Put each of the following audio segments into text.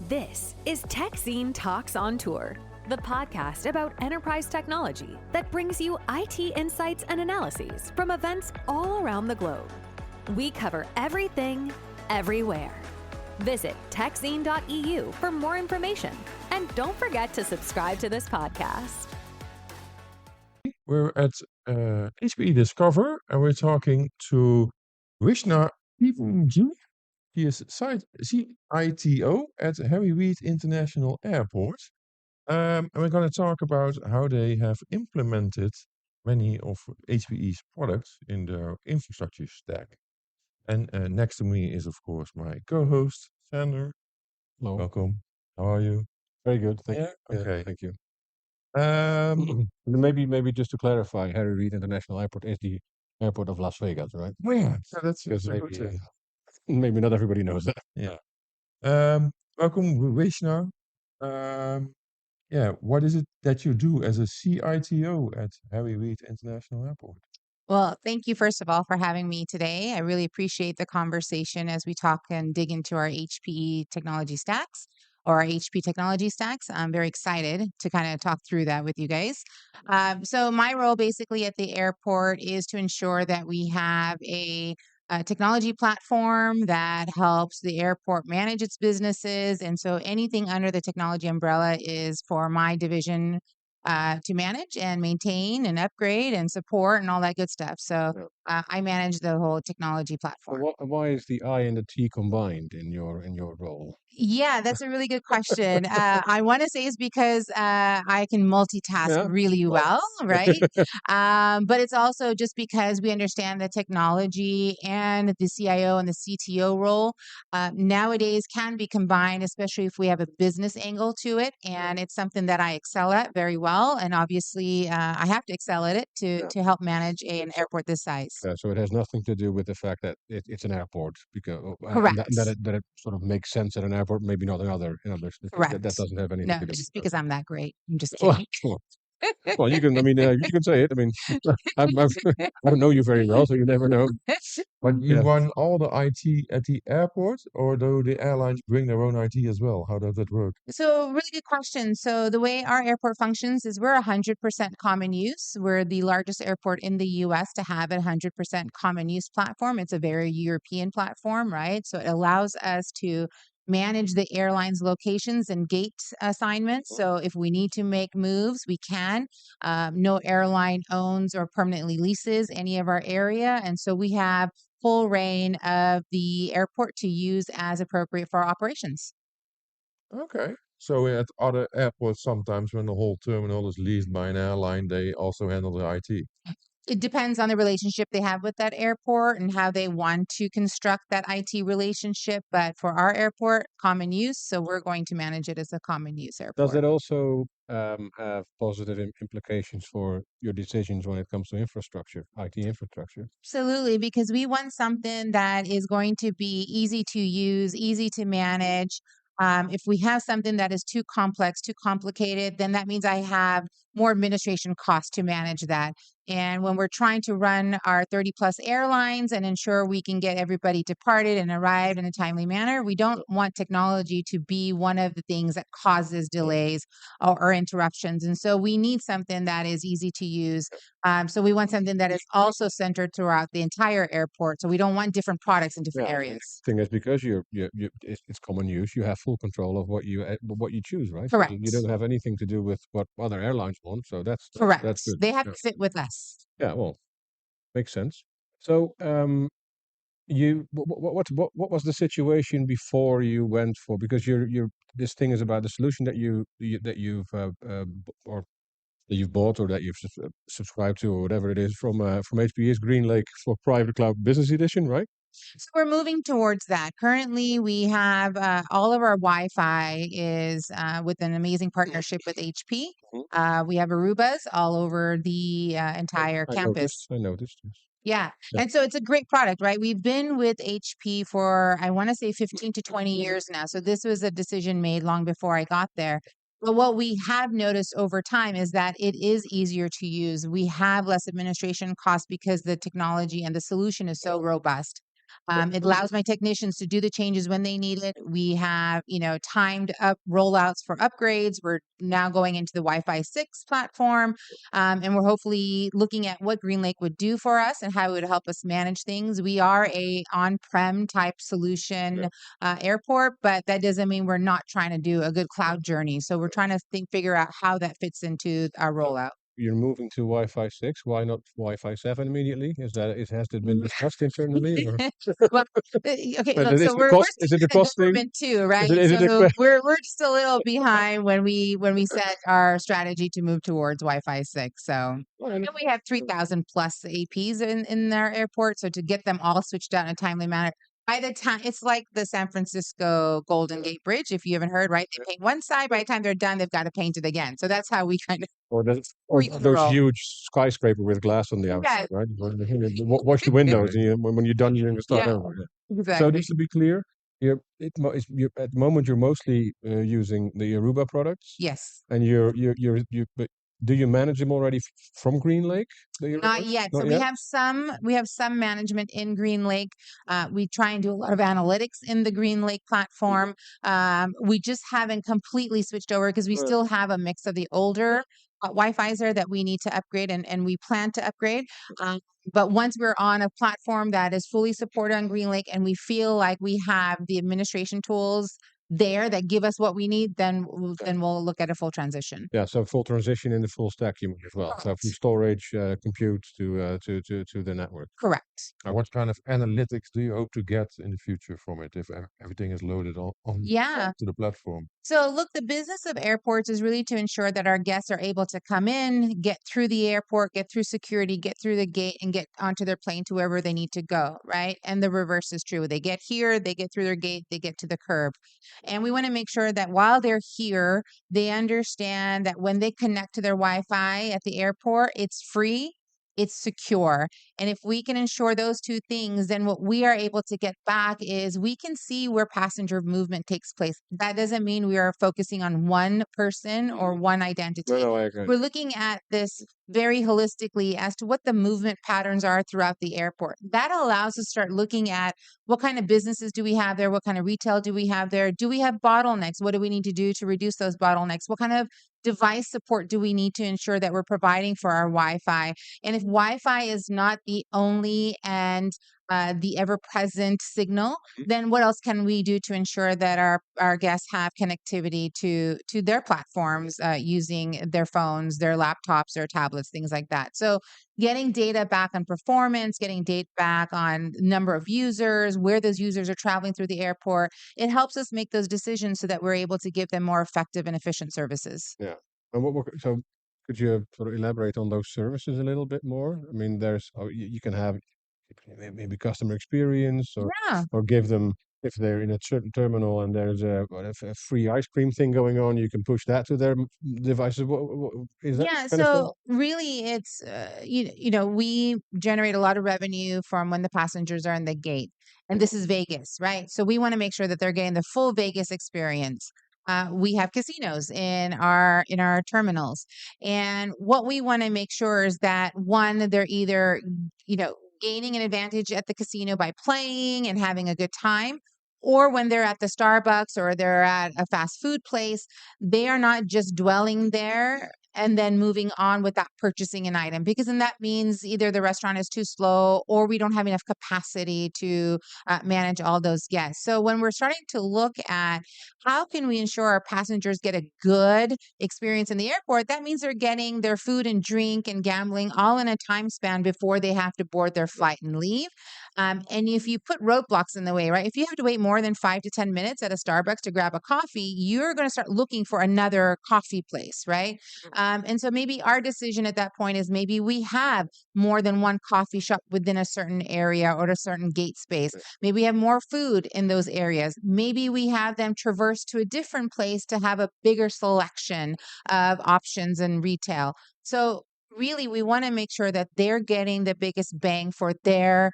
This is Tech Scene Talks on Tour, the podcast about enterprise technology that brings you IT insights and analyses from events all around the globe. We cover everything, everywhere. Visit techzine.eu for more information, and don't forget to subscribe to this podcast. We're at HPE Discover, and we're talking to Rishma M. He is site CITO at Harry Reid International Airport. And we're going to talk about how they have implemented many of HPE's products in their infrastructure stack. And next to me is, of course, my co-host, Sander. Hello. Welcome. How are you? Very good. Thank Yeah? you. Okay. Thank you. Maybe Maybe just to clarify, Harry Reid International Airport is the airport of Las Vegas, right? Oh yeah, that's Because a good maybe thing. maybe not everybody knows that. Yeah. Welcome, Rishna. Yeah, what is it that you do as a CITO at Harry Reid International Airport? Well, thank you, first of all, for having me today. I really appreciate the conversation as we talk and dig into our HPE technology stacks or our HP technology stacks. I'm very excited to kind of talk through that with you guys. So my role basically at the airport is to ensure that we have a technology platform that helps the airport manage its businesses. And so anything under the technology umbrella is for my division to manage and maintain and upgrade and support and all that good stuff. So I manage the whole technology platform. Why is the I and the T combined in your role? Yeah, that's a really good question. I want to say it's because I can multitask really well, right? But it's also just because we understand the technology and the CIO and the CTO role nowadays can be combined, especially if we have a business angle to it. And it's something that I excel at very well. And obviously, I have to excel at it to help manage an airport this size. Yeah, so it has nothing to do with the fact that it's an airport, because Correct. that it sort of makes sense at an airport, maybe not in others. Correct. That doesn't have anything No, to do with just it. because I'm that great. I'm just Well, kidding. well, you can. I mean, you can say it. I mean, I don't know you very well, so you never know. But you run all the IT at the airport, or do the airlines bring their own IT as well? How does that work? So, really good question. So, the way our airport functions is we're 100% common use. We're the largest airport in the US to have a 100% common use platform. It's a very European platform, right? So, it allows us to manage the airline's locations and gate assignments. So, if we need to make moves, we can. No airline owns or permanently leases any of our area. And so, we have full reign of the airport to use as appropriate for our operations. Okay. So at other airports, sometimes when the whole terminal is leased by an airline, they also handle the IT. It depends on the relationship they have with that airport and how they want to construct that IT relationship. But for our airport, common use. So we're going to manage it as a common use airport. Does it also have positive implications for your decisions when it comes to infrastructure, IT infrastructure? Absolutely, because we want something that is going to be easy to use, easy to manage. If we have something that is too complex, too complicated, then that means I have more administration costs to manage that. And when we're trying to run our 30 plus airlines and ensure we can get everybody departed and arrived in a timely manner, we don't want technology to be one of the things that causes delays or interruptions. And so we need something that is easy to use. So we want something that is also centered throughout the entire airport. So we don't want different products in different areas. The thing is, because it's common use, you have full control of what you choose, right? Correct. You don't have anything to do with what other airlines want, so that's Correct. good. They have to fit with us. Yeah, well, makes sense. So, what was the situation before you went for, because this thing is about the solution that you've bought or that you've subscribed to or whatever it is from HPE's GreenLake for Private Cloud Business Edition, right? So we're moving towards that. Currently, we have all of our Wi-Fi is with an amazing partnership with HP. We have Arubas all over the entire campus. I noticed. Yes. Yeah. And so it's a great product, right? We've been with HP for, I want to say 15 to 20 years now. So this was a decision made long before I got there. But what we have noticed over time is that it is easier to use. We have less administration costs because the technology and the solution is so robust. It allows my technicians to do the changes when they need it. We have, timed up rollouts for upgrades. We're now going into the Wi-Fi 6 platform, and we're hopefully looking at what GreenLake would do for us and how it would help us manage things. We are a on-prem type solution airport, but that doesn't mean we're not trying to do a good cloud journey. So we're trying to figure out how that fits into our rollout. You're moving to Wi-Fi 6. Why not Wi-Fi 7 immediately? Has that been discussed internally? Or? Well, okay, And look, is so it we're cost? Is still it a in cost thing? development too, right? Is it So we're just a little behind when we set our strategy to move towards Wi-Fi 6. So and we have 3,000 plus APs in our airport. So to get them all switched out in a timely manner, by the time it's like the San Francisco Golden Gate Bridge, if you haven't heard, right? They paint one side. By the time they're done, they've got to paint it again. So that's how we kind of or those roll. huge skyscraper with glass on the outside, right? Wash the windows, and when you're done, you're going to start over. Exactly. So just to be clear, you're at the moment you're mostly using the Aruba products. Yes. And but do you manage them already from GreenLake? Not yet. So we have some management in GreenLake. We try and do a lot of analytics in the GreenLake platform. We just haven't completely switched over because we still have a mix of the older Wi-Fi's there that we need to upgrade and we plan to upgrade. But once we're on a platform that is fully supported on GreenLake and we feel like we have the administration tools there that give us what we need, then we'll look at a full transition. Yeah, so full transition in the full stack you mean as well. Correct. So from storage, compute to the network. Correct. What kind of analytics do you hope to get in the future from it if everything is loaded on to the platform? So look, the business of airports is really to ensure that our guests are able to come in, get through the airport, get through security, get through the gate, and get onto their plane to wherever they need to go, right? And the reverse is true. They get here, they get through their gate, they get to the curb. And we want to make sure that while they're here, they understand that when they connect to their Wi-Fi at the airport, it's free, it's secure. And if we can ensure those two things, then what we are able to get back is we can see where passenger movement takes place. That doesn't mean we are focusing on one person or one identity. No, I agree. We're looking at this very holistically as to what the movement patterns are throughout the airport. That allows us to start looking at what kind of businesses do we have there? What kind of retail do we have there? Do we have bottlenecks? What do we need to do to reduce those bottlenecks? What kind of device support do we need to ensure that we're providing for our Wi-Fi? And if Wi-Fi is not the only and the ever-present signal, then what else can we do to ensure that our guests have connectivity to their platforms using their phones, their laptops, their tablets, things like that? So getting data back on performance, getting data back on number of users, where those users are traveling through the airport, it helps us make those decisions so that we're able to give them more effective and efficient services. Yeah. And so could you sort of elaborate on those services a little bit more? I mean, you can have maybe customer experience or give them, if they're in a certain terminal and there's a free ice cream thing going on, you can push that to their devices. What is that? Yeah, kind of thing? so really it's we generate a lot of revenue from when the passengers are in the gate. And this is Vegas, right? So we want to make sure that they're getting the full Vegas experience. We have casinos in our terminals. And what we want to make sure is that one, they're either, gaining an advantage at the casino by playing and having a good time, or when they're at the Starbucks or they're at a fast food place, they are not just dwelling there and then moving on without purchasing an item, because then that means either the restaurant is too slow or we don't have enough capacity to manage all those guests. So when we're starting to look at how can we ensure our passengers get a good experience in the airport, that means they're getting their food and drink and gambling all in a time span before they have to board their flight and leave. And if you put roadblocks in the way, right? If you have to wait more than 5 to 10 minutes at a Starbucks to grab a coffee, you're going to start looking for another coffee place, right? And so maybe our decision at that point is maybe we have more than one coffee shop within a certain area or a certain gate space. Maybe we have more food in those areas. Maybe we have them traverse to a different place to have a bigger selection of options and retail. So really, we want to make sure that they're getting the biggest bang for their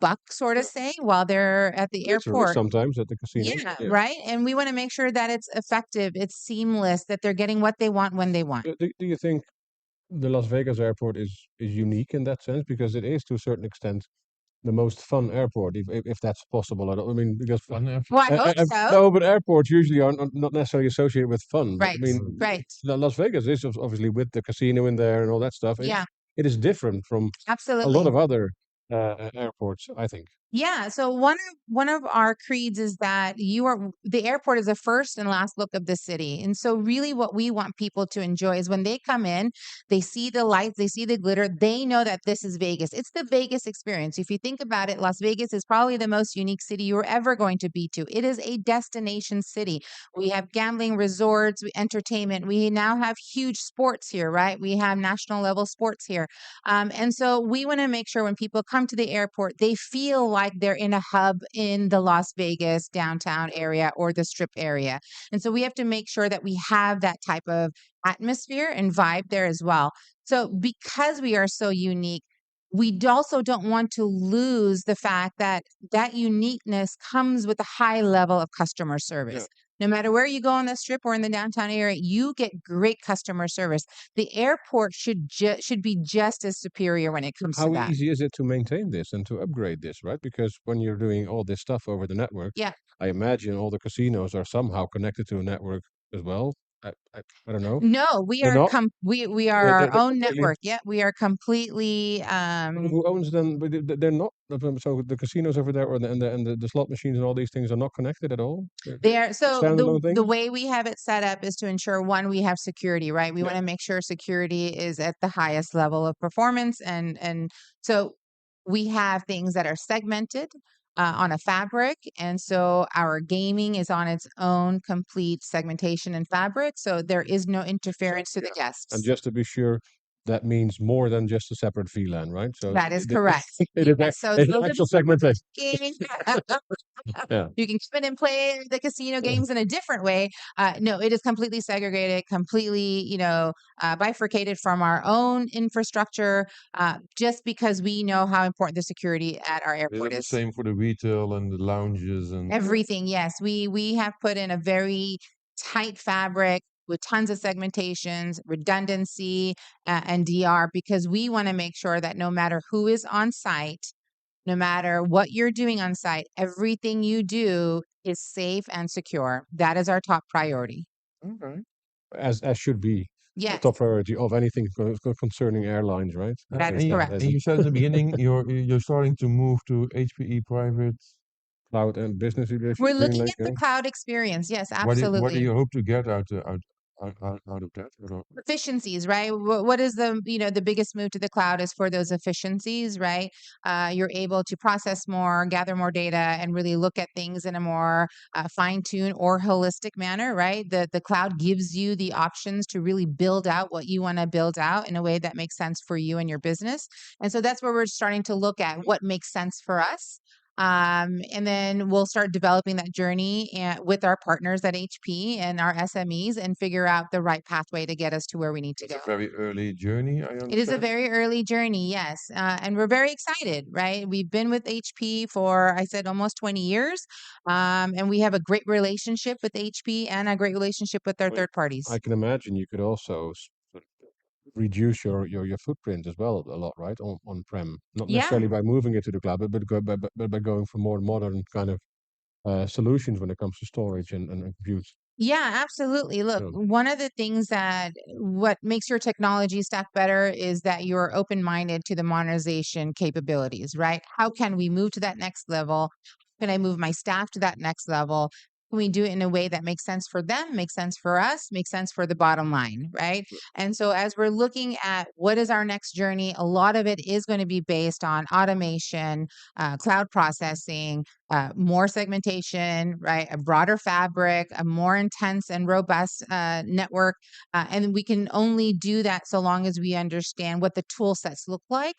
buck, sort of say, while they're at the Literally airport. sometimes at the casino. Yeah, right. And we want to make sure that it's effective, it's seamless, that they're getting what they want when they want. Do you think the Las Vegas airport is unique in that sense? Because it is, to a certain extent, the most fun airport, if that's possible. I mean, because Fun airport. Well, I hope so. no, but airports usually are not necessarily associated with fun. But, I Right, mean, right. Las Vegas is obviously with the casino in there and all that stuff. Yeah, It is different from a lot absolutely. of other airports, I think. Yeah. So one of our creeds is that the airport is the first and last look of the city. And so really what we want people to enjoy is when they come in, they see the lights, they see the glitter, they know that this is Vegas. It's the Vegas experience. If you think about it, Las Vegas is probably the most unique city you're ever going to be to. It is a destination city. We have gambling resorts, entertainment. We now have huge sports here, right? We have national level sports here. And so we want to make sure when people come to the airport, they feel like they're in a hub in the Las Vegas downtown area or the Strip area. And so we have to make sure that we have that type of atmosphere and vibe there as well. So because we are so unique, we also don't want to lose the fact that that uniqueness comes with a high level of customer service. No matter where you go on the Strip or in the downtown area, you get great customer service. The airport should be just as superior when it comes to How that. easy is it to maintain this and to upgrade this, right? Because when you're doing all this stuff over the network, Yeah. I imagine all the casinos are somehow connected to a network as well. I don't know. No, we They're are not. we are our They're own completely. network. Yeah, we are completely Who owns them? But they're not. So the casinos over there, or the slot machines and all these things are not connected at all. they are so Standalone the things. way we have it set up is to ensure one, we have security, right? We Yeah. want to make sure security is at the highest level of performance and so we have things that are segmented on a fabric. And so our gaming is on its own complete segmentation and fabric. So there is no interference to the And guests. just to be sure, that means more than just a separate VLAN, right? So That is correct. it is Yes, so it's those are actual the segmentation. gaming. Yeah. You can come in and play the casino games in a different way. No, it is completely segregated, completely, bifurcated from our own infrastructure, just because we know how important the security at our Is airport it the is. same for the retail and the lounges and Everything, yes. We have put in a very tight fabric with tons of segmentations, redundancy, and DR because we want to make sure that no matter who is on site, no matter what you're doing on site, everything you do is safe and secure. That is our top priority. Okay. As should be the Yes, top priority of anything concerning airlines, right? that is And correct. and you said at the beginning you're starting to move to HPE private. Cloud and business We're relations, looking GreenLake, at the cloud experience. Yes, What do absolutely. you hope to get out of that? Efficiencies, right? What is the biggest move to the cloud is for those efficiencies, right? You're able to process more, gather more data, and really look at things in a more fine-tuned or holistic manner, right? The cloud gives you the options to really build out what you want to build out in a way that makes sense for you and your business. And so that's where we're starting to look at what makes sense for us. And then we'll start developing that journey with our partners at HP and our SMEs and figure out the right pathway to get us to where we need to It's go. a very early journey, I It is a understand. very early journey, yes. And we're very excited, right? We've been with HP for, I said, almost 20 years. And we have a great relationship with HP and a great relationship with our Well, third parties. I can imagine you could also sort of reduce your footprint as well a lot, right? On-prem, not Yeah. necessarily by moving it to the cloud, but by going for more modern kind of solutions when it comes to storage and compute. Yeah, absolutely. Look, So, one of the things that what makes your technology stack better is that you're open-minded to the modernization capabilities, right? How can we move to that next level? Can I move my staff to that next level? Can we do it in a way that makes sense for them, makes sense for us, makes sense for the bottom line, right? And so as we're looking at what is our next journey, a lot of it is going to be based on automation, cloud processing, more segmentation, right? A broader fabric, a more intense and robust network. And we can only do that so long as we understand what the tool sets look like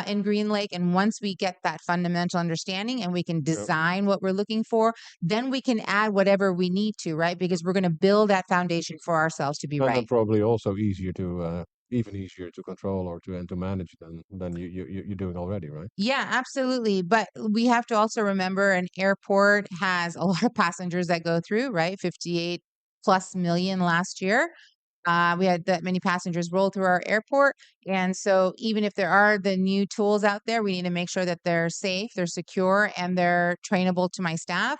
in GreenLake. And once we get that fundamental understanding and we can design what we're looking for, then we can add whatever we need to, right? Because we're going to build that foundation for ourselves to be and right. then probably also even easier to control or to manage than you're doing already, right? Yeah, absolutely. But we have to also remember an airport has a lot of passengers that go through, right? 58 plus million last year. We had that many passengers roll through our airport. And so even if there are the new tools out there, we need to make sure that they're safe, they're secure, and they're trainable to my staff.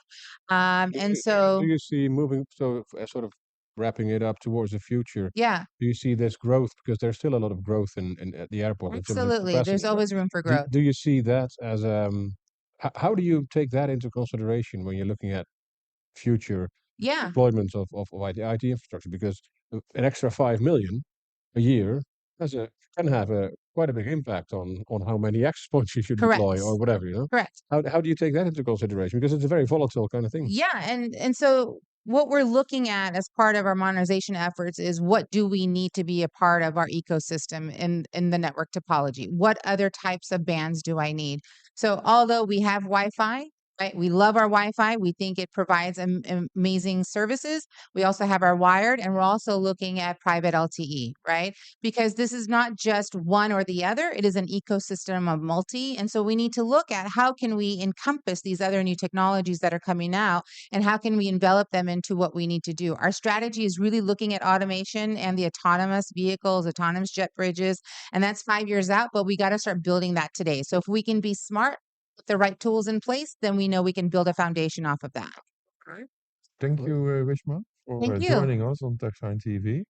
Do you see moving, sort of wrapping it up towards the future, Yeah, do you see this growth? Because there's still a lot of growth at the airport in terms of absolutely. There's capacity. always room for growth. Do you see that as how do you take that into consideration when you're looking at future Yeah, deployments of IT infrastructure? Because an extra 5 million a year can have quite a big impact on how many access points you should deploy correct. or whatever, you know? Correct. How do you take that into consideration? Because it's a very volatile kind of thing. Yeah, and so what we're looking at as part of our modernization efforts is what do we need to be a part of our ecosystem in the network topology? What other types of bands do I need? So although we have Wi-Fi, right? We love our Wi-Fi. We think it provides amazing services. We also have our wired, and we're also looking at private LTE, right? Because this is not just one or the other. It is an ecosystem of multi. And so we need to look at how can we encompass these other new technologies that are coming out, and how can we envelop them into what we need to do. Our strategy is really looking at automation and the autonomous vehicles, autonomous jet bridges, and that's 5 years out, but we got to start building that today. So if we can be smart, with the right tools in place, then we know we can build a foundation off of that. Okay. Thank you, Rishma, for Thank you. joining us on TechSign TV.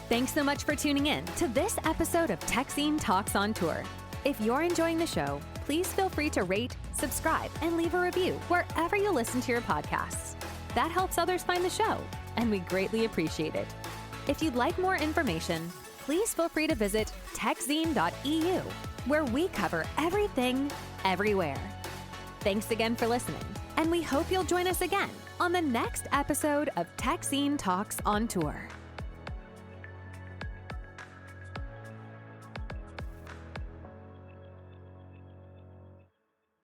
Thanks so much for tuning in to this episode of TechScene Talks on Tour. If you're enjoying the show, please feel free to rate, subscribe, and leave a review wherever you listen to your podcasts. That helps others find the show, and we greatly appreciate it. If you'd like more information, please feel free to visit techzine.eu, where we cover everything, everywhere. Thanks again for listening, and we hope you'll join us again on the next episode of TechScene Talks on Tour.